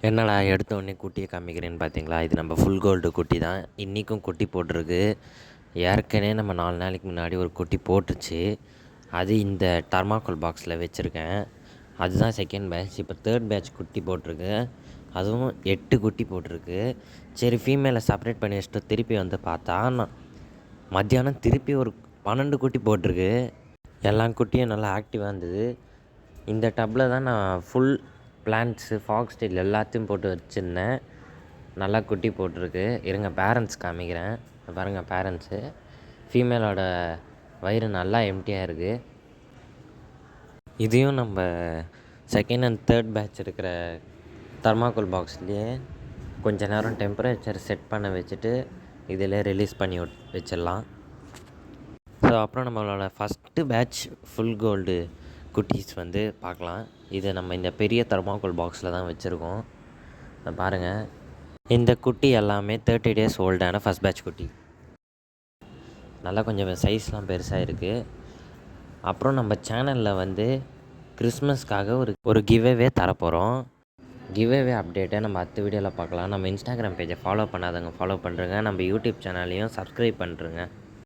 என்னடா எடுத்த உடனே குட்டியை காமிக்கிறேன்னு பார்த்தீங்களா? இது நம்ம ஃபுல் கோல்டு குட்டி தான். இன்றைக்கும் குட்டி போட்டிருக்கு. ஏற்கனவே நம்ம 4 நாளைக்கு முன்னாடி ஒரு குட்டி போட்டுருச்சு. அது இந்த டர்மாக்கோல் பாக்ஸில் வச்சுருக்கேன். அதுதான் செகண்ட் பேட்ச். இப்போ தேர்ட் பேட்ச் குட்டி போட்டிருக்கு. அதுவும் 8 குட்டி போட்டிருக்கு. சரி, ஃபீமேலை செப்பரேட் பண்ணி வச்சுட்டு திருப்பி வந்து பார்த்தா மத்தியானம் திருப்பி ஒரு 12 குட்டி போட்டிருக்கு. எல்லா குட்டியும் நல்லா ஆக்டிவாக இருந்தது. இந்த டப்பில் தான் நான் ஃபுல் பிளான்ட்ஸு ஃபாக்ஸ் டெயில் எல்லாத்தையும் போட்டு வச்சுருந்தேன். நல்லா குட்டி போட்டிருக்கு. இருங்க பேரண்ட்ஸ் காமிக்கிறேன். பாருங்கள் பேரண்ட்ஸு. ஃபீமேலோட வயிறு நல்லா எம்டியாக இருக்குது. இதையும் நம்ம செகண்ட் அண்ட் தேர்ட் பேட்ச் இருக்கிற தர்மாக்கோல் பாக்ஸ்லேயே கொஞ்ச நேரம் டெம்பரேச்சர் செட் பண்ண வச்சுட்டு இதில் ரிலீஸ் பண்ணி வச்சிடலாம். ஸோ அப்புறம் நம்மளோட ஃபஸ்ட்டு பேட்ச் ஃபுல் கோல்டு குட்டீஸ் வந்து பார்க்கலாம். இதை நம்ம இந்த பெரிய தர்மாக்கோல் பாக்ஸில் தான் வச்சுருக்கோம். பாருங்கள், இந்த குட்டி எல்லாமே 30 டேஸ் ஓல்டான ஃபஸ்ட் பேட்ச் குட்டி. நல்லா கொஞ்சம் சைஸ்லாம் பெருசாக இருக்குது. அப்புறம் நம்ம சேனலில் வந்து கிறிஸ்மஸ்க்காக ஒரு கிவ்அவே தரப்போகிறோம். கிவ்அவே அப்டேட்டை நம்ம அடுத்த வீடியோவில் பார்க்கலாம். நம்ம இன்ஸ்டாகிராம் பேஜை ஃபாலோ பண்ணாதவங்க ஃபாலோ பண்ணுறேங்க. நம்ம யூடியூப் சேனலையும் சப்ஸ்கிரைப் பண்ணுறேங்க.